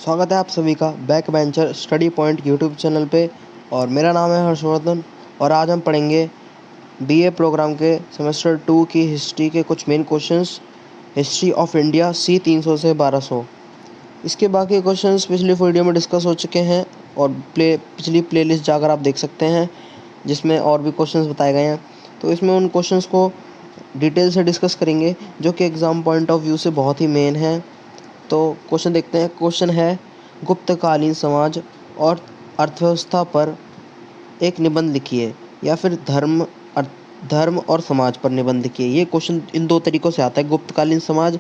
स्वागत है आप सभी का back bencher study point YouTube channel पे। और मेरा नाम है हर्षवर्धन। और आज हम पढ़ेंगे बीए प्रोग्राम के सेमेस्टर 2 की हिस्ट्री के कुछ main questions. History of India C 300 से 1200। इसके बाकी क्वेश्चंस पिछली वीडियो में डिस्कस हो चुके हैं और पिछली प्लेलिस्ट जाकर आप देख सकते हैं, जिसमें और भी क्वेश्चंस बताए गए हैं। तो इसमें उन क्वेश्चंस को डिटेल से डिस्कस करेंगे जो कि एग्ज़ाम पॉइंट ऑफ व्यू से बहुत ही मेन है। तो क्वेश्चन देखते हैं। क्वेश्चन है, गुप्तकालीन समाज और अर्थव्यवस्था पर एक निबंध लिखिए, या फिर धर्म और समाज पर निबंध लिखिए। ये क्वेश्चन इन दो तरीक़ों से आता है, गुप्तकालीन समाज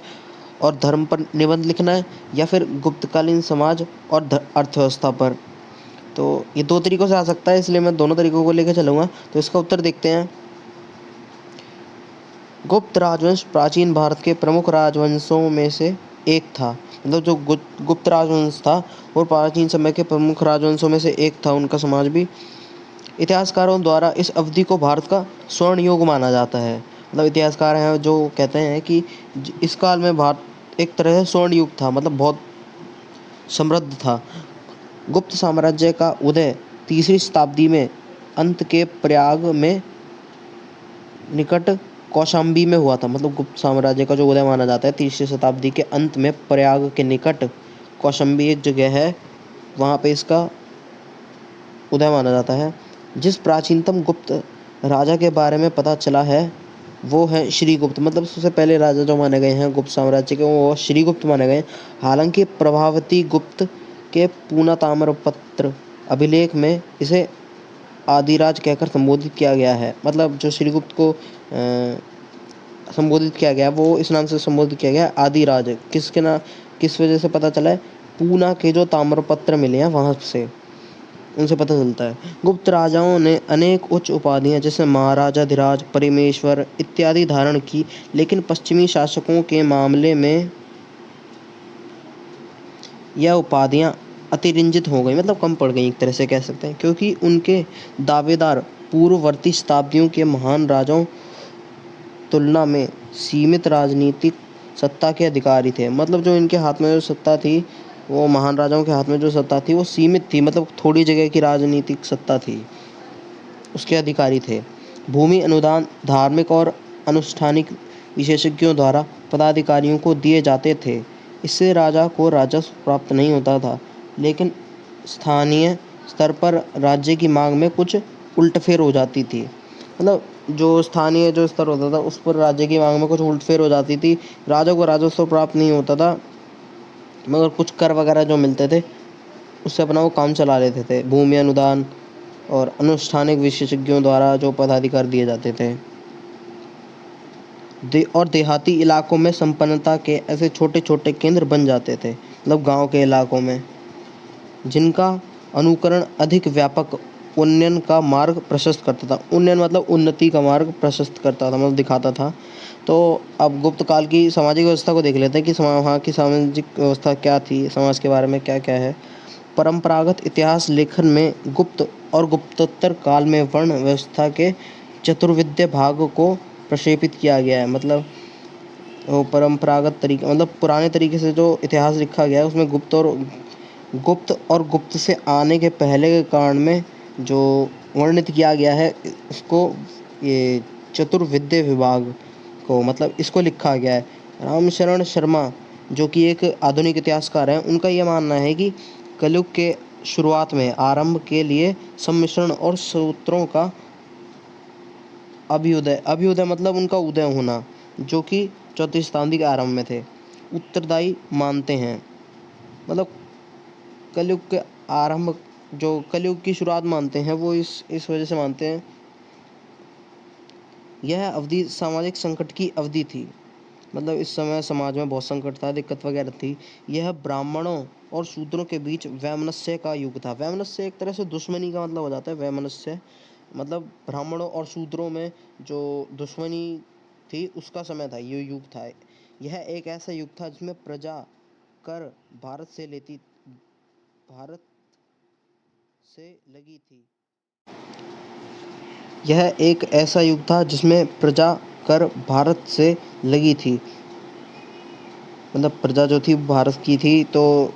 और धर्म पर निबंध लिखना है, या फिर गुप्तकालीन समाज और अर्थव्यवस्था पर। तो ये दो तरीक़ों से आ सकता है, इसलिए मैं दोनों तरीक़ों को लेकर चलूँगा। तो इसका उत्तर देखते हैं। गुप्त राजवंश प्राचीन भारत के प्रमुख राजवंशों में से एक था। मतलब जो गुप्त राजवंश था वो प्राचीन समय के प्रमुख राजवंशों में से एक था, उनका समाज भी। इतिहासकारों द्वारा इस अवधि को भारत का स्वर्ण युग माना जाता है। मतलब इतिहासकार हैं जो कहते हैं कि इस काल में भारत एक तरह से स्वर्ण युग था, मतलब बहुत समृद्ध था। गुप्त साम्राज्य का उदय 3वीं शताब्दी में अंत के प्रयाग में निकट कौशाम्बी में हुआ था। मतलब गुप्त साम्राज्य का जो उदय माना जाता है 3वीं शताब्दी के अंत में प्रयाग के निकट कौशाम्बी एक जगह है, वहाँ पे इसका उदय माना जाता है। जिस प्राचीनतम गुप्त राजा के बारे में पता चला है वो है श्रीगुप्त। मतलब सबसे पहले राजा जो माने गए हैं गुप्त साम्राज्य के वो श्रीगुप्त माने गए हैं। हालांकि प्रभावती गुप्त के पूना ताम्रपत्र अभिलेख में इसे आदिराज कहकर संबोधित किया गया है। मतलब जो श्रीगुप्त को संबोधित किया गया वो इस नाम से संबोधित किया गया आदिराज। किस वजह से पता चला है? पूना के जो ताम्रपत्र मिले हैं वहाँ से उनसे पता चलता है। गुप्त राजाओं ने अनेक उच्च उपाधियां जैसे महाराजाधिराज, परमेश्वर इत्यादि धारण की, लेकिन पश्चिमी शासकों के मामले में यह उपाधियां अतिरंजित हो गई, मतलब कम पड़ गई एक तरह से कह सकते हैं, क्योंकि उनके दावेदार पूर्ववर्ती शताब्दियों के महान राजाओं तुलना में सीमित राजनीतिक सत्ता के अधिकारी थे। मतलब जो इनके हाथ में जो सत्ता थी, वो महान राजाओं के हाथ में जो सत्ता थी वो सीमित थी, मतलब थोड़ी जगह की राजनीतिक सत्ता थी, उसके अधिकारी थे। भूमि अनुदान धार्मिक और अनुष्ठानिक विशेषज्ञों द्वारा पदाधिकारियों को दिए जाते थे। इससे राजा को राजस्व प्राप्त नहीं होता था, लेकिन स्थानीय स्तर पर राज्य की मांग में कुछ उल्टफेर हो जाती थी। मतलब जो स्थानीय जो स्तर होता था उस पर राज्य की मांग में कुछ उल्टफेर हो जाती थी। राजा को राजस्व प्राप्त नहीं होता था, मगर कुछ कर वगैरह जो मिलते थे उससे अपना वो काम चला लेते थे। भूमि अनुदान और अनुष्ठानिक विशेषज्ञों द्वारा जो पदाधिकार दिए जाते थे। और देहाती इलाकों में संपन्नता के ऐसे छोटे छोटे केंद्र बन जाते थे, मतलब गांव के इलाकों में, जिनका अनुकरण अधिक व्यापक उन्नयन का मार्ग प्रशस्त करता था। उन्नयन मतलब उन्नति का मार्ग प्रशस्त करता था, मतलब दिखाता था। तो अब गुप्त काल की सामाजिक व्यवस्था को देख लेते हैं कि वहाँ की सामाजिक व्यवस्था क्या थी, समाज के बारे में क्या क्या है। परंपरागत इतिहास लेखन में गुप्त और गुप्तोत्तर काल में वर्ण व्यवस्था के चतुर्विद्य भाग को प्रक्षेपित किया गया है। मतलब वो परंपरागत तरीके, मतलब पुराने तरीके से जो इतिहास लिखा गया है उसमें गुप्त और गुप्त से आने के पहले के काल में जो वर्णित किया गया है उसको ये चतुर्विद्य विभाग को, मतलब इसको लिखा गया है। रामशरण शर्मा जो कि एक आधुनिक इतिहासकार हैं, उनका यह मानना है कि कलयुग के शुरुआत में आरंभ के लिए सम्मिश्रण और सूत्रों का अभ्युदय मतलब उनका उदय होना, जो कि चौथी शताब्दी के आरंभ में थे, उत्तरदायी मानते हैं। मतलब कलयुग के आरंभ, जो कलयुग की शुरुआत मानते हैं वो इस वजह से मानते हैं। यह अवधि सामाजिक संकट की अवधि थी। मतलब इस समय समाज में बहुत संकट था, दिक्कत वगैरह थी। यह ब्राह्मणों और शूद्रों के बीच वैमनस्य का युग था। वैमनस्य एक तरह से दुश्मनी का मतलब हो जाता है। वैमनस्य मतलब ब्राह्मणों और शूद्रों में जो दुश्मनी थी उसका समय था, ये युग था। यह एक ऐसा युग था जिसमें प्रजा कर भारत से लगी थी। यह एक ऐसा युग था जिसमें प्रजा कर भारत से लगी थी। मतलब प्रजा जो थी भारत की थी, तो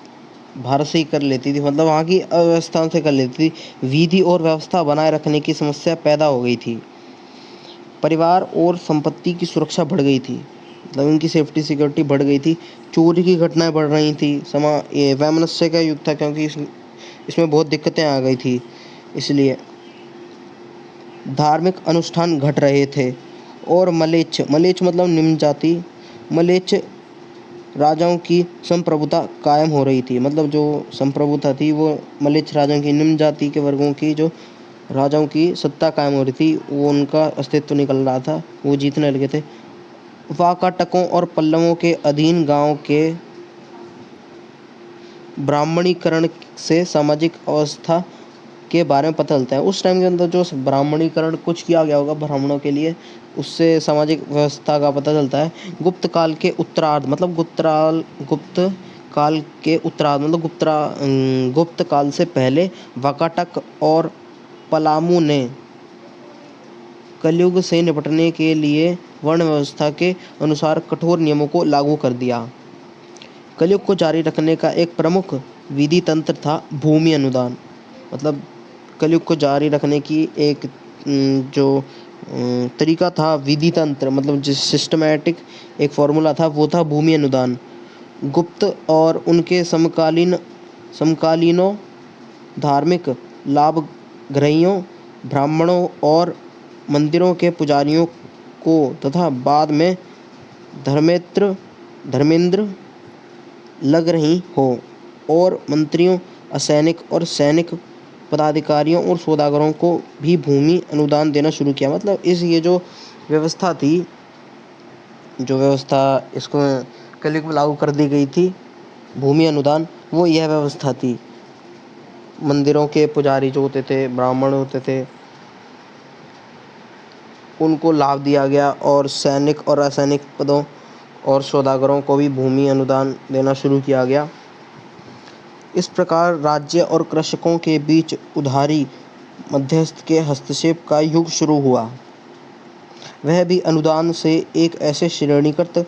भारत से ही कर लेती थी, मतलब वहाँ की अव्यवस्था से कर लेती थी। विधि और व्यवस्था बनाए रखने की समस्या पैदा हो गई थी। परिवार और संपत्ति की सुरक्षा बढ़ गई थी, मतलब उनकी सेफ्टी सिक्योरिटी बढ़ गई थी। चोरी की घटनाएं बढ़ रही थी। ये वैमनस्य का युग था, क्योंकि इसमें बहुत दिक्कतें आ गई थी। इसलिए धार्मिक अनुष्ठान घट रहे थे। और मलेच्छ मलेच्छ मतलब निम्न जाति, मलेच्छ राजाओं की संप्रभुता कायम हो रही थी। मतलब जो संप्रभुता थी वो मलेच्छ राजाओं की, निम्न जाति के वर्गों की जो राजाओं की सत्ता कायम हो रही थी, वो उनका अस्तित्व निकल रहा था, वो जीतने लगे थे। वाकाटकों और पल्लवों के अधीन गांव के ब्राह्मणीकरण से सामाजिक अवस्था के बारे में पता चलता है। उस टाइम के अंदर जो ब्राह्मणीकरण कुछ किया गया होगा ब्राह्मणों के लिए, उससे सामाजिक व्यवस्था का पता चलता है। गुप्त काल के उत्तरार्ध मतलब गुप्त काल के उत्तरार्ध मतलब गुप्त काल से पहले वाकाटक और पलामू ने कलयुग से निपटने के लिए वर्ण व्यवस्था के अनुसार कठोर नियमों को लागू कर दिया। कलयुग को जारी रखने का एक प्रमुख विधि तंत्र था भूमि अनुदान। मतलब कलयुग को जारी रखने की एक जो तरीका था, विधि तंत्र मतलब जिस सिस्टमैटिक एक फॉर्मूला था, वो था भूमि अनुदान। गुप्त और उनके समकालीनों धार्मिक लाभ ग्रहियों, ब्राह्मणों और मंदिरों के पुजारियों को तथा बाद में धर्मेंद्र लग रही हो और मंत्रियों, असैनिक और सैनिक पदाधिकारियों और सौदागरों को भी भूमि अनुदान देना शुरू किया। मतलब ये जो व्यवस्था थी, जो व्यवस्था इसको कलयुग में लागू कर दी गई थी, भूमि अनुदान, वो यह व्यवस्था थी। मंदिरों के पुजारी जो होते थे, ब्राह्मण होते थे, उनको लाभ दिया गया और सैनिक और असैनिक पदों और सौदागरों को भी भूमि अनुदान देना शुरू किया गया। इस प्रकार राज्य और कृषकों के बीच उधारी मध्यस्थ के हस्तक्षेप का युग शुरू हुआ। वह भी अनुदान से एक ऐसे श्रेणीकृत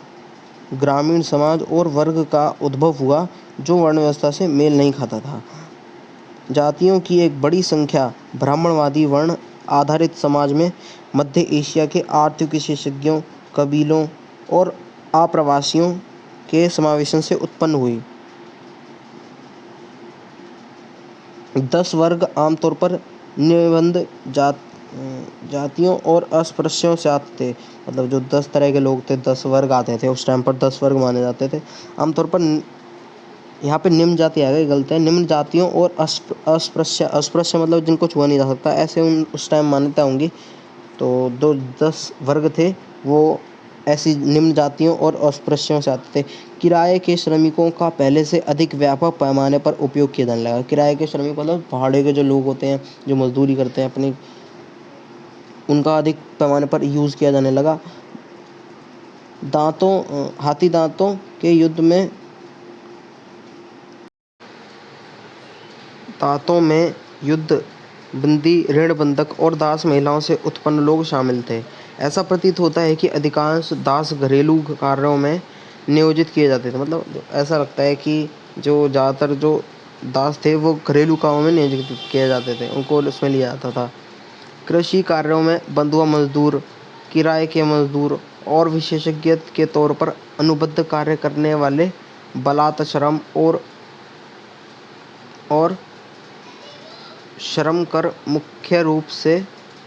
ग्रामीण समाज और वर्ग का उद्भव हुआ जो वर्ण व्यवस्था से मेल नहीं खाता था। जातियों की एक बड़ी संख्या ब्राह्मणवादी वर्ण आधारित समाज में मध्य एशिया के आर्थिक विशेषज्ञों, कबीलों और आप्रवासियों के समावेशन से उत्पन्न हुई। 10 वर्ग आमतौर पर निबंध जातियों और अस्पृश्यों से आते थे। मतलब जो 10 तरह के लोग थे, 10 वर्ग आते थे उस टाइम पर, 10 वर्ग माने जाते थे आमतौर पर। यहाँ पे निम्न जाति आ गई, गलत है। निम्न जातियों और अस्पृश्य मतलब जिनको छुआ नहीं जा सकता, ऐसे उस टाइम मान्यता होंगी। तो 10 वर्ग थे, वो ऐसी निम्न जातियों और अस्पृश्यों से आते थे। किराए के श्रमिकों का पहले से अधिक व्यापक पैमाने पर उपयोग किया जाने लगा। किराए के श्रमिक मतलब पहाड़े के जो लोग होते हैं, जो मजदूरी करते हैं अपनी, उनका अधिक पैमाने पर यूज़ किया जाने लगा। हाथी दांतों के युद्ध बंदी, ऋण बंधक और दास महिलाओं से उत्पन्न लोग शामिल थे। ऐसा प्रतीत होता है कि अधिकांश दास घरेलू कार्यों में नियोजित किए जाते थे। मतलब ऐसा लगता है कि जो ज़्यादातर जो दास थे वो घरेलू कामों में नियोजित किए जाते थे, उनको उसमें लिया जाता था। कृषि कार्यों में बंधुआ मजदूर, किराए के मजदूर और विशेषज्ञ के तौर पर अनुबंध कार्य करने वाले बलात् श्रम और श्रम कर मुख्य रूप से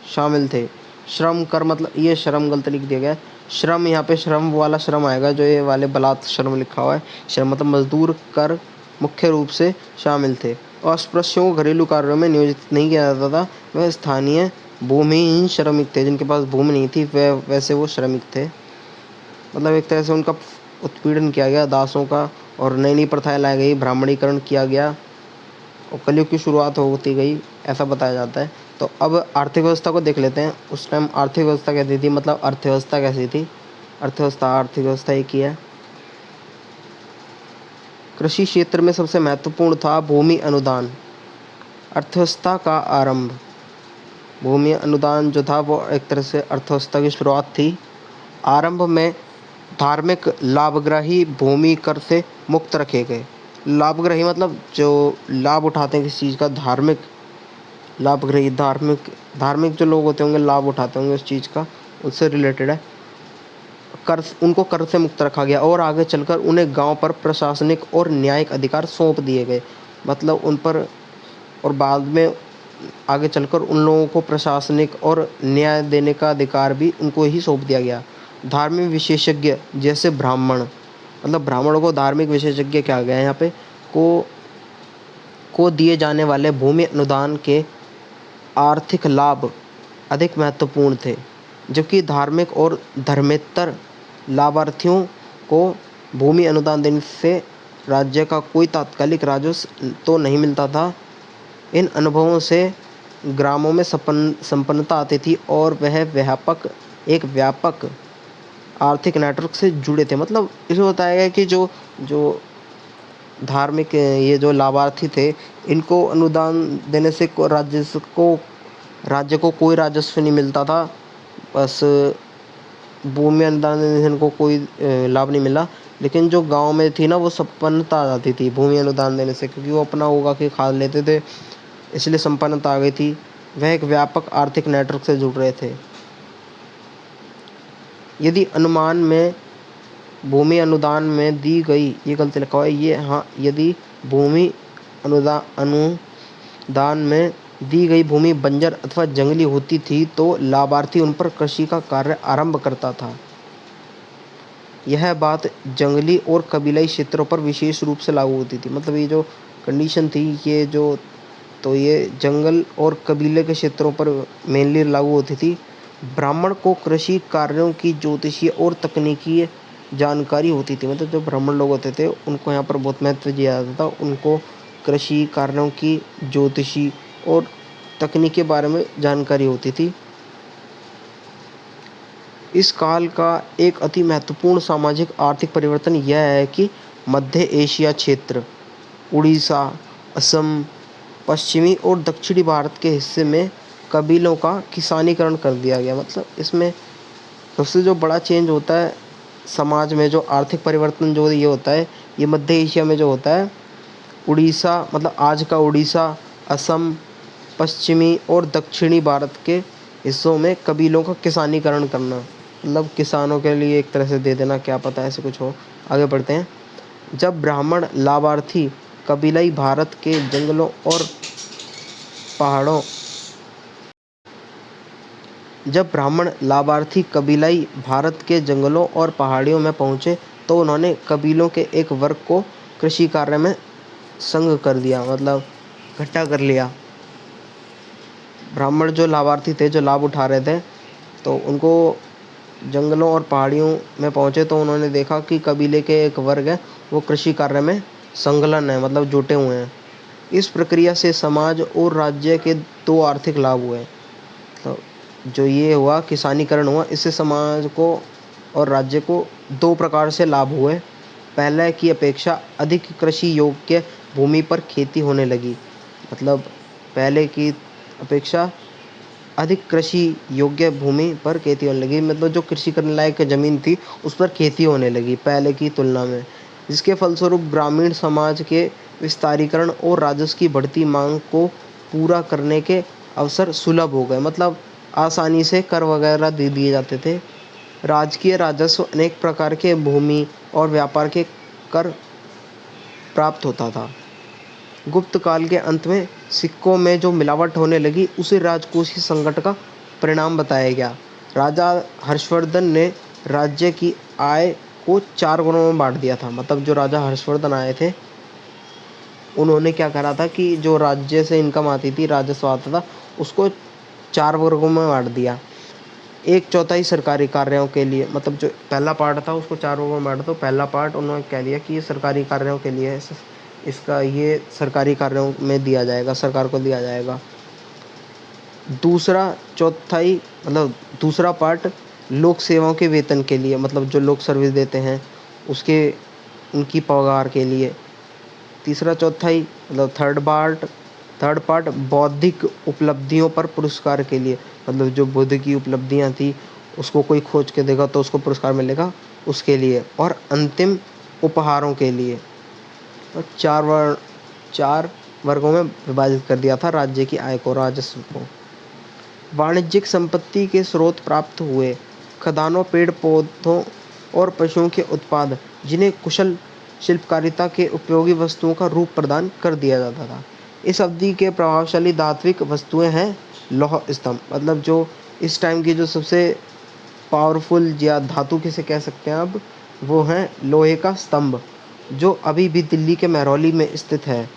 शामिल थे। श्रम कर मतलब ये श्रम गलत लिख दिया गया है। श्रम यहाँ पे श्रम वाला श्रम आएगा, जो ये वाले बलात् श्रम लिखा हुआ है। श्रम मतलब मजदूर कर मुख्य रूप से शामिल थे। अस्पृश्यों को घरेलू कार्यों में नियोजित नहीं किया जाता था। वह स्थानीय भूमिहीन श्रमिक थे, जिनके पास भूमि नहीं थी, वैसे वो श्रमिक थे। मतलब एक तरह से उनका उत्पीड़न किया गया दासों का, और नई नई प्रथाएं लाई गई, ब्राह्मणीकरण किया गया और कलयुग की शुरुआत होती गई, ऐसा बताया जाता है। तो अब आर्थिक व्यवस्था को देख लेते हैं। उस टाइम आर्थिक व्यवस्था कैसी थी, मतलब अर्थव्यवस्था कैसी थी। आर्थिक व्यवस्था एक ही है। कृषि क्षेत्र में सबसे महत्वपूर्ण था भूमि अनुदान। अर्थव्यवस्था का आरंभ, भूमि अनुदान जो था वो एक तरह से अर्थव्यवस्था की शुरुआत थी। आरंभ में धार्मिक लाभग्राही भूमि कर से मुक्त रखे गए। लाभग्राही मतलब जो लाभ उठाते हैं किसी चीज़ का, धार्मिक लाभग्राही, धार्मिक धार्मिक जो लोग होते होंगे लाभ उठाते होंगे उस चीज़ का, उससे रिलेटेड है। कर उनको कर से मुक्त रखा गया और आगे चलकर उन्हें गांव पर प्रशासनिक और न्यायिक अधिकार सौंप दिए गए। मतलब उन पर, और बाद में आगे चलकर उन लोगों को प्रशासनिक और न्याय देने का अधिकार भी उनको ही सौंप दिया गया। धार्मिक विशेषज्ञ जैसे ब्राह्मण, मतलब ब्राह्मणों को धार्मिक विशेषज्ञ क्या गया यहाँ पे, को दिए जाने वाले भूमि अनुदान के आर्थिक लाभ अधिक महत्वपूर्ण थे, जबकि धार्मिक और धर्मेतर लाभार्थियों को भूमि अनुदान देने से राज्य का कोई तात्कालिक राजस्व तो नहीं मिलता था। इन अनुभवों से ग्रामों में संपन्नता आती थी और वह एक व्यापक आर्थिक नेटवर्क से जुड़े थे। मतलब इसमें बताया गया कि जो जो धार्मिक ये जो लाभार्थी थे, इनको अनुदान देने से राज्य को कोई राजस्व नहीं मिलता था। बस भूमि अनुदान देने से इनको कोई लाभ नहीं मिला, लेकिन जो गांव में थी ना वो संपन्नता आ जाती थी भूमि अनुदान देने से, क्योंकि वो अपना उगा के खा लेते थे, इसलिए संपन्नता आ गई थी। वह एक व्यापक आर्थिक नेटवर्क से जुड़ रहे थे। यदि अनुमान में भूमि अनुदान में दी गई, ये गलती लिखा हुआ है ये, हाँ, यदि भूमि अनुदान में दी गई भूमि बंजर अथवा जंगली होती थी तो लाभार्थी उन पर कृषि का कार्य आरंभ करता था। यह बात जंगली और कबीलाई क्षेत्रों पर विशेष रूप से लागू होती थी। मतलब ये जो कंडीशन थी, ये जो, तो ये जंगल और कबीले के क्षेत्रों पर मेनली लागू होती थी। ब्राह्मण को कृषि कार्यों की ज्योतिषीय और तकनीकी जानकारी होती थी। मतलब जो ब्राह्मण लोग होते थे उनको यहाँ पर बहुत महत्व दिया जाता था। उनको कृषि कार्यों की ज्योतिषी और तकनीक के बारे में जानकारी होती थी। इस काल का एक अति महत्वपूर्ण सामाजिक आर्थिक परिवर्तन यह है कि मध्य एशिया क्षेत्र, उड़ीसा, असम, पश्चिमी और दक्षिणी भारत के हिस्से में कबीलों का किसानीकरण कर दिया गया। मतलब इसमें सबसे जो बड़ा चेंज होता है समाज में, जो आर्थिक परिवर्तन जो ये होता है, ये मध्य एशिया में जो होता है, उड़ीसा मतलब आज का उड़ीसा, असम, पश्चिमी और दक्षिणी भारत के हिस्सों में कबीलों का किसानीकरण करना, मतलब किसानों के लिए एक तरह से दे देना, क्या पता ऐसे कुछ हो। आगे बढ़ते हैं। जब ब्राह्मण लाभार्थी कबीलाई भारत के जंगलों और पहाड़ों जब ब्राह्मण लाभार्थी कबीलाई भारत के जंगलों और पहाड़ियों में पहुँचे तो उन्होंने कबीलों के एक वर्ग को कृषि कार्य में संग कर दिया, मतलब इकट्ठा कर लिया। ब्राह्मण जो लाभार्थी थे, जो लाभ उठा रहे थे, तो उनको जंगलों और पहाड़ियों में पहुँचे तो उन्होंने देखा कि कबीले के एक वर्ग है वो कृषि कार्य में संलग्न है, मतलब जुटे हुए हैं। इस प्रक्रिया से समाज और राज्य के दो आर्थिक लाभ हुए। तो जो ये हुआ किसानीकरण हुआ, इससे समाज को और राज्य को दो प्रकार से लाभ हुए। पहले की अपेक्षा अधिक कृषि योग्य भूमि पर खेती होने लगी। मतलब पहले की अपेक्षा अधिक कृषि योग्य भूमि पर खेती होने लगी, मतलब जो कृषि करने लायक ज़मीन थी उस पर खेती होने लगी पहले की तुलना में, जिसके फलस्वरूप ग्रामीण समाज के विस्तारीकरण और राजस्व की बढ़ती मांग को पूरा करने के अवसर सुलभ हो गए। मतलब आसानी से कर वगैरह दे दिए जाते थे। राजकीय राजस्व अनेक प्रकार के भूमि और व्यापार के कर प्राप्त होता था। गुप्त काल के अंत में सिक्कों में जो मिलावट होने लगी उसे राजकोषीय संकट का परिणाम बताया गया। राजा हर्षवर्धन ने राज्य की आय को 4 गुणों में बांट दिया था। मतलब जो राजा हर्षवर्धन आए थे उन्होंने क्या करा था कि जो राज्य से इनकम आती थी, राजस्व आता था, उसको 4 वर्गों में बांट दिया। 1/4 सरकारी कार्यों के लिए, मतलब जो पहला पार्ट था उसको 4 वर्गों में बांटा। तो पहला पार्ट उन्होंने कह दिया कि ये सरकारी कार्यों के लिए है, इसका ये सरकारी कार्यों में दिया जाएगा, सरकार को दिया जाएगा। दूसरा चौथाई मतलब दूसरा पार्ट लोक सेवाओं के वेतन के लिए, मतलब जो लोग सर्विस देते हैं उसके उनकी पगार के लिए। तीसरा चौथाई मतलब थर्ड पार्ट बौद्धिक उपलब्धियों पर पुरस्कार के लिए, मतलब जो बुद्ध की उपलब्धियां थी उसको कोई खोज के देगा तो उसको पुरस्कार मिलेगा उसके लिए। और अंतिम उपहारों के लिए। और चार वर्गों में विभाजित कर दिया था राज्य की आय को, राजस्व को। वाणिज्यिक संपत्ति के स्रोत प्राप्त हुए, खदानों, पेड़ पौधों और पशुओं के उत्पाद, जिन्हें कुशल शिल्पकारिता के उपयोगी वस्तुओं का रूप प्रदान कर दिया जाता था। इस अवधि के प्रभावशाली धात्विक वस्तुएं हैं लौह स्तंभ, मतलब जो इस टाइम की जो सबसे पावरफुल या धातु किसे कह सकते हैं अब, वो हैं लोहे का स्तंभ, जो अभी भी दिल्ली के महरौली में स्थित है।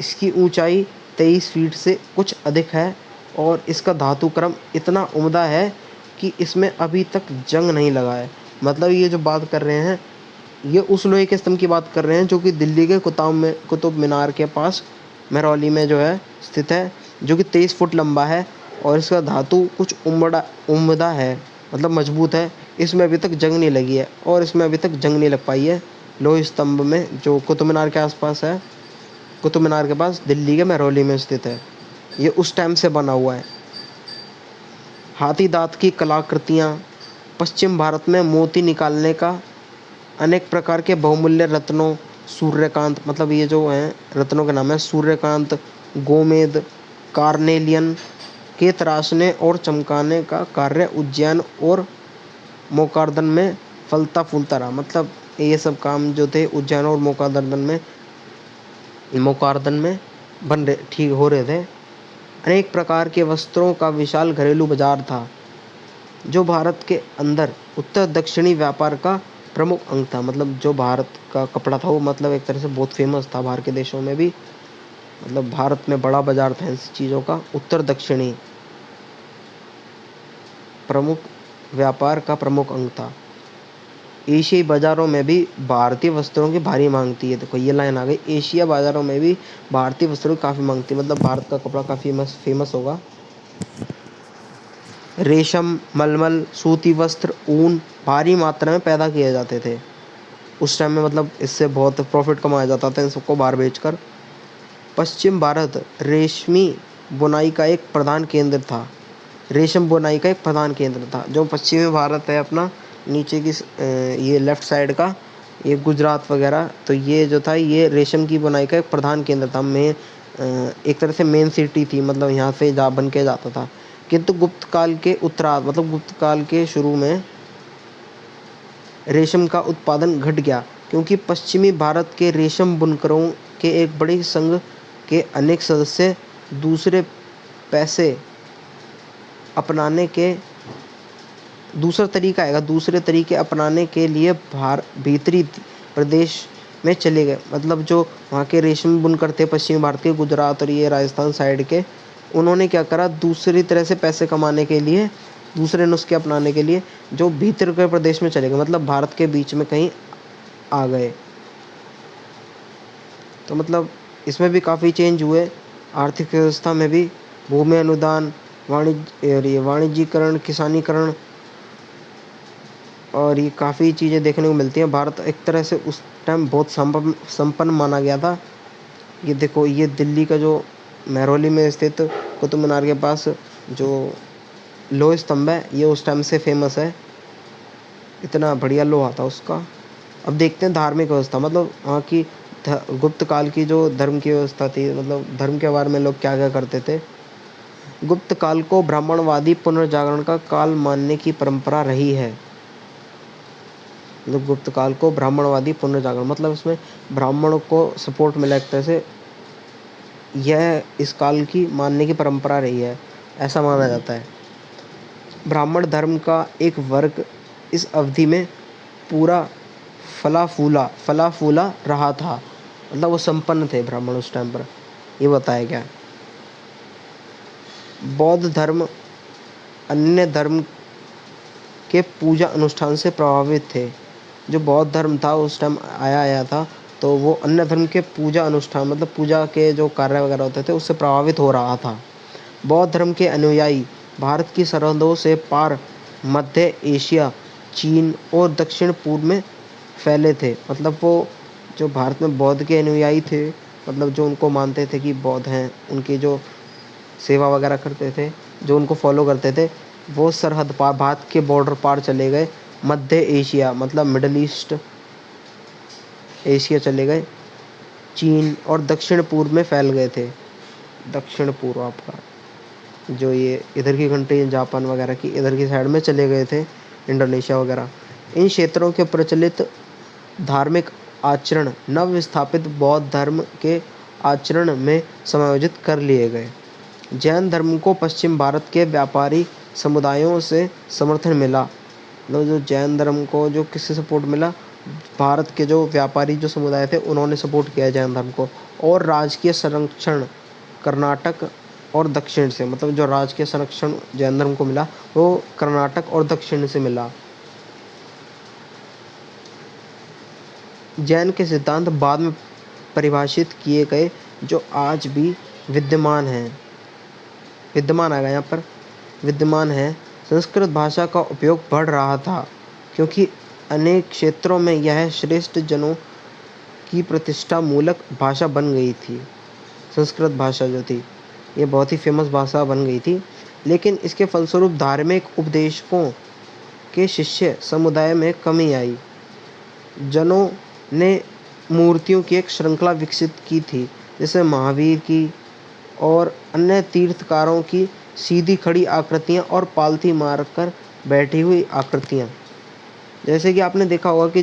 इसकी ऊंचाई 23 फीट से कुछ अधिक है और इसका धातु क्रम इतना उम्दा है कि इसमें अभी तक जंग नहीं लगा है। मतलब ये जो बात कर रहे हैं, ये उस लोहे के स्तंभ की बात कर रहे हैं जो कि दिल्ली के कुतुब मीनार के पास महरौली में जो है स्थित है, जो कि 23 फुट लंबा है और इसका धातु कुछ उम्दा है, मतलब मजबूत है। इसमें अभी तक जंग नहीं लगी है और इसमें अभी तक जंग नहीं लग पाई है। लोहे स्तंभ में जो कुतुब मीनार के आसपास है, कुतुब मीनार के पास दिल्ली के महरौली में स्थित है, ये उस टाइम से बना हुआ है। हाथी दांत की कलाकृतियाँ, पश्चिम भारत में मोती निकालने का, अनेक प्रकार के बहुमूल्य रत्नों, सूर्यकांत, मतलब ये जो हैं रत्नों के नाम है सूर्यकांत, गोमेद, कार्नेलियन के तराशने और चमकाने का कार्य उज्जैन और मोकार्दन में फलता फूलता रहा। मतलब ये सब काम जो थे उज्जैन और मोकार्दन में बन रहे ठीक हो रहे थे। अनेक प्रकार के वस्त्रों का विशाल घरेलू बाजार था, जो भारत के अंदर उत्तर दक्षिणी व्यापार का प्रमुख अंग था। मतलब जो भारत का कपड़ा था वो मतलब एक तरह से बहुत फेमस था बाहर के देशों में भी। मतलब भारत में बड़ा बाजार था इन चीज़ों का, उत्तर दक्षिणी प्रमुख व्यापार का प्रमुख अंग था। एशियाई बाज़ारों में भी भारतीय वस्त्रों की भारी मांग थी। देखो ये लाइन आ गई, एशिया बाज़ारों में भी भारतीय वस्त्रों की काफ़ी मांग थी, मतलब भारत का कपड़ा काफ़ी फेमस होगा। रेशम, मलमल, सूती वस्त्र, ऊन भारी मात्रा में पैदा किए जाते थे उस टाइम में। मतलब इससे बहुत प्रॉफिट कमाया जाता था इन सबको बाहर बेचकर। पश्चिम भारत रेशमी बुनाई का एक प्रधान केंद्र था। रेशम बुनाई का एक प्रधान केंद्र था। जो पश्चिमी भारत है अपना, नीचे की ये लेफ़्ट साइड का, ये गुजरात वगैरह, तो ये जो था ये रेशम की बुनाई का एक प्रधान केंद्र था। एक तरह से मेन सिटी थी, मतलब यहाँ से बन के जाता था। किंतु गुप्त काल के उत्तरार्ध, मतलब गुप्त काल के शुरू में रेशम का उत्पादन घट गया, क्योंकि पश्चिमी भारत के रेशम बुनकरों के एक बड़े संघ के अनेक सदस्य दूसरे तरीके अपनाने के लिए भीतरी प्रदेश में चले गए। मतलब जो वहाँ के रेशम बुनकर थे पश्चिमी भारत के, गुजरात और ये राजस्थान साइड के, उन्होंने क्या करा, दूसरी तरह से पैसे कमाने के लिए, दूसरे नुस्खे अपनाने के लिए जो भीतर के प्रदेश में चले गए, मतलब भारत के बीच में कहीं आ गए। तो मतलब इसमें भी काफ़ी चेंज हुए। आर्थिक व्यवस्था में भी भूमि अनुदान, वाणिज्यीकरण, किसानीकरण और ये काफ़ी चीज़ें देखने को मिलती हैं। भारत एक तरह से उस टाइम बहुत संपन्न माना गया था। ये देखो, ये दिल्ली का जो महरौली में स्थित कुतुब मीनार के पास जो लोह स्तंभ है, ये उस टाइम से फेमस है। इतना बढ़िया लोहा था उसका। अब देखते हैं धार्मिक व्यवस्था, मतलब वहाँ की गुप्त काल की जो धर्म की व्यवस्था थी, मतलब धर्म के बारे में लोग क्या क्या करते थे। गुप्त काल को ब्राह्मणवादी पुनर्जागरण का काल मानने की परंपरा रही है। मतलब गुप्त काल को ब्राह्मणवादी पुनर्जागरण, मतलब इसमें ब्राह्मणों को सपोर्ट मिला एक तरह से, यह इस काल की मानने की परंपरा रही है, ऐसा माना जाता है। ब्राह्मण धर्म का एक वर्ग इस अवधि में पूरा फला फूला रहा था। मतलब वो संपन्न थे ब्राह्मण उस टाइम पर, ये बताया गया। बौद्ध धर्म अन्य धर्म के पूजा अनुष्ठान से प्रभावित थे। जो बौद्ध धर्म था उस टाइम आया था, तो वो अन्य धर्म के पूजा अनुष्ठान, मतलब पूजा के जो कार्य वगैरह होते थे, उससे प्रभावित हो रहा था। बौद्ध धर्म के अनुयायी भारत की सरहदों से पार मध्य एशिया, चीन और दक्षिण पूर्व में फैले थे। मतलब वो जो भारत में बौद्ध के अनुयायी थे, मतलब जो उनको मानते थे कि बौद्ध हैं, उनकी जो सेवा वगैरह करते थे, जो उनको फॉलो करते थे, वो सरहद पार, भारत के बॉर्डर पार चले गए। मध्य एशिया मतलब मिडल ईस्ट एशिया चले गए, चीन और दक्षिण पूर्व में फैल गए थे। दक्षिण पूर्व आपका जो ये इधर की कंट्री जापान वगैरह की इधर की साइड में चले गए थे, इंडोनेशिया वगैरह। इन क्षेत्रों के प्रचलित धार्मिक आचरण नव स्थापित बौद्ध धर्म के आचरण में समायोजित कर लिए गए। जैन धर्म को पश्चिम भारत के व्यापारी समुदायों से समर्थन मिला। मतलब जो जैन धर्म को जो किससे सपोर्ट मिला, भारत के जो व्यापारी जो समुदाय थे उन्होंने सपोर्ट किया जैन धर्म को। और राजकीय संरक्षण कर्नाटक और दक्षिण से, मतलब जो राजकीय संरक्षण जैन धर्म को मिला वो कर्नाटक और दक्षिण से मिला। जैन के सिद्धांत बाद में परिभाषित किए गए जो आज भी विद्यमान है। संस्कृत भाषा का उपयोग बढ़ रहा था क्योंकि अनेक क्षेत्रों में यह श्रेष्ठ जनों की प्रतिष्ठा मूलक भाषा बन गई थी। संस्कृत भाषा जो थी ये बहुत ही फेमस भाषा बन गई थी, लेकिन इसके फलस्वरूप धार्मिक उपदेशकों के शिष्य समुदाय में कमी आई। जनों ने मूर्तियों की एक श्रृंखला विकसित की थी, जैसे महावीर की और अन्य तीर्थकारों की सीधी खड़ी आकृतियाँ और पालथी मारकर बैठी हुई आकृतियाँ। जैसे कि आपने देखा होगा कि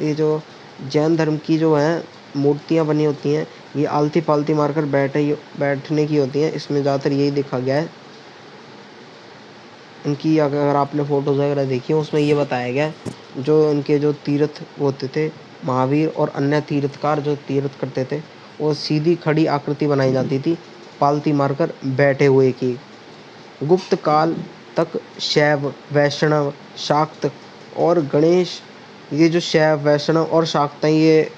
ये जो जैन धर्म की जो है मूर्तियाँ बनी होती हैं, ये आलती पालती मारकर बैठने की होती हैं। इसमें ज़्यादातर यही देखा गया है। इनकी अगर आपने फ़ोटोज़ वगैरह देखी हो उसमें ये बताया गया है जो इनके जो तीर्थ होते थे, महावीर और अन्य तीर्थकार जो तीर्थ करते थे वो सीधी खड़ी आकृति बनाई जाती थी पालती मारकर बैठे हुए की। गुप्त काल तक शैव, वैष्णव, शाक्त और गणेश, ये जो शैव, वैष्णव और शाक्त हैं ये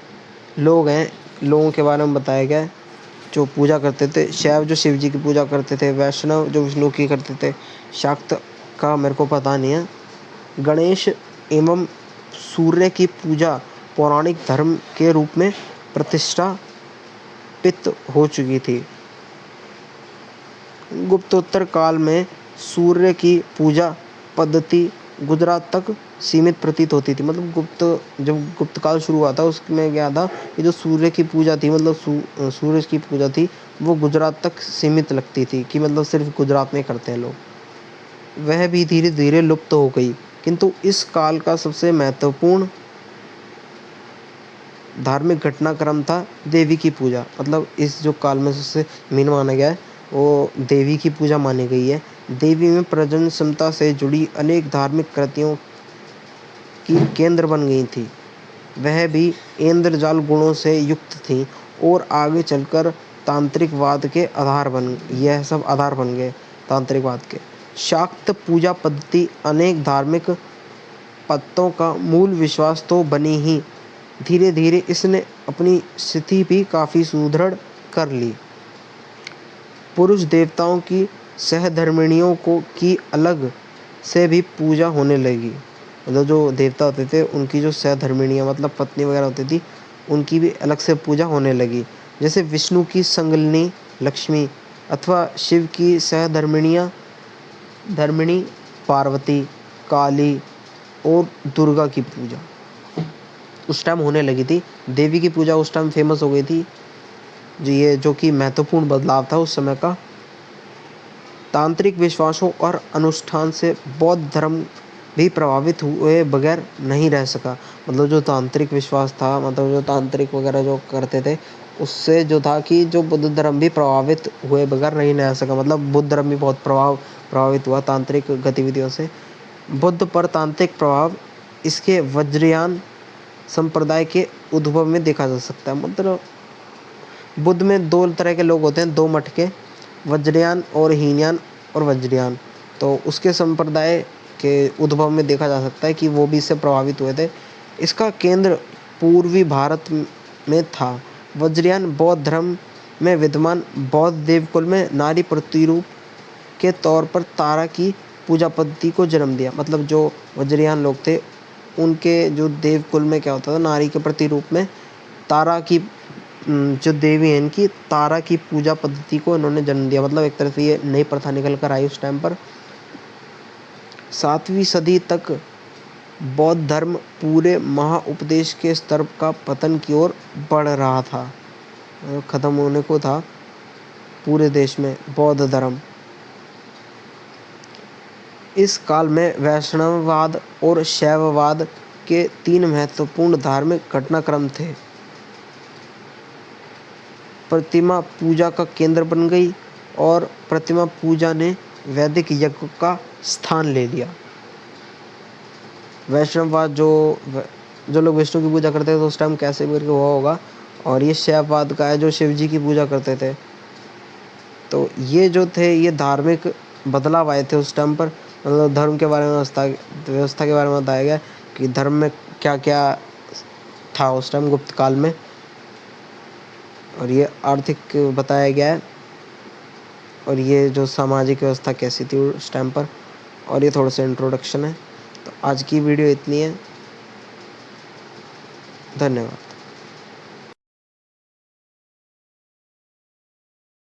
लोगों के बारे में बताया गया है जो पूजा करते थे। शैव जो शिव जी की पूजा करते थे, वैष्णव जो विष्णु की करते थे, शाक्त का मेरे को पता नहीं है। गणेश एवं सूर्य की पूजा पौराणिक धर्म के रूप में प्रतिष्ठापित हो चुकी थी। गुप्तोत्तर काल में सूर्य की पूजा पद्धति गुजरात तक सीमित प्रतीत होती थी। मतलब जब गुप्त काल शुरू हुआ था उसमें क्या था कि जो सूर्य की पूजा थी, मतलब सूरज की पूजा थी वो गुजरात तक सीमित लगती थी कि मतलब सिर्फ गुजरात में करते हैं लोग। वह भी धीरे धीरे लुप्त हो गई। किंतु इस काल का सबसे महत्वपूर्ण धार्मिक घटनाक्रम था देवी की पूजा। मतलब इस जो काल में सबसे मेन माना गया है वो देवी की पूजा मानी गई है। देवी में प्रजनन क्षमता से जुड़ी अनेक धार्मिक कृतियों की केंद्र बन गई थी। वह भी इंद्रजाल गुणों से युक्त थी और आगे चलकर तांत्रिकवाद के आधार बन गए तांत्रिकवाद के। शाक्त पूजा पद्धति अनेक धार्मिक पत्तों का मूल विश्वास तो बनी ही, धीरे धीरे इसने अपनी स्थिति भी काफ़ी सुदृढ़ कर ली। पुरुष देवताओं की सहधर्मिणियों की अलग से भी पूजा होने लगी। मतलब जो देवता होते थे उनकी जो सहधर्मिणियाँ मतलब पत्नी वगैरह होती थी उनकी भी अलग से पूजा होने लगी। जैसे विष्णु की संगलिनी लक्ष्मी अथवा शिव की धर्मिणी पार्वती, काली और दुर्गा की पूजा उस टाइम होने लगी थी। देवी की पूजा उस टाइम फेमस हो गई थी। जो कि महत्वपूर्ण बदलाव था उस समय का। तांत्रिक विश्वासों और अनुष्ठान से बौद्ध धर्म भी प्रभावित हुए बगैर नहीं रह सका। मतलब जो तांत्रिक विश्वास था, मतलब जो तांत्रिक वगैरह जो करते थे उससे जो था कि जो बुद्ध धर्म भी प्रभावित हुए बगैर नहीं रह सका। मतलब बुद्ध धर्म भी बहुत प्रभावित हुआ तांत्रिक गतिविधियों से। बुद्ध पर तांत्रिक प्रभाव इसके वज्रयान संप्रदाय के उद्भव में देखा जा सकता है। मतलब बुद्ध में दो तरह के लोग होते हैं, दो मठ के, वज्रयान और हीनयान और वज्रयान। तो उसके संप्रदाय के उद्भव में देखा जा सकता है कि वो भी इससे प्रभावित हुए थे। इसका केंद्र पूर्वी भारत में था। वज्रयान बौद्ध धर्म में विद्यमान बौद्ध देवकुल में नारी प्रतिरूप के तौर पर तारा की पूजा पद्धति को जन्म दिया। मतलब जो वज्रयान लोग थे उनके जो देवकुल में क्या होता था, नारी के प्रतिरूप में तारा की जो देवी है इनकी तारा की पूजा पद्धति को इन्होंने जन्म दिया। मतलब एक तरह से ये नई प्रथा निकल कर आई उस टाइम पर। 7वीं सदी तक बौद्ध धर्म पूरे महाउपदेश के स्तर का पतन की ओर बढ़ रहा था, खत्म होने को था पूरे देश में बौद्ध धर्म। इस काल में वैष्णववाद और शैववाद के 3 महत्वपूर्ण धार्मिक घटनाक्रम थे। प्रतिमा पूजा का केंद्र बन गई और प्रतिमा पूजा ने वैदिक यज्ञ का स्थान ले लिया। वैष्णववाद जो लोग विष्णु की पूजा करते थे तो उस टाइम कैसे करके हुआ होगा, और ये शैववाद का है जो शिव जी की पूजा करते थे। तो ये जो थे ये धार्मिक बदलाव आए थे उस टाइम पर, मतलब धर्म के बारे में व्यवस्था के बारे में बताया गया कि धर्म में क्या क्या था उस टाइम गुप्त काल में, और ये आर्थिक बताया गया है, और ये जो सामाजिक व्यवस्था कैसी थी उस टाइम पर, और ये थोड़ा सा इंट्रोडक्शन है। तो आज की वीडियो इतनी है, धन्यवाद।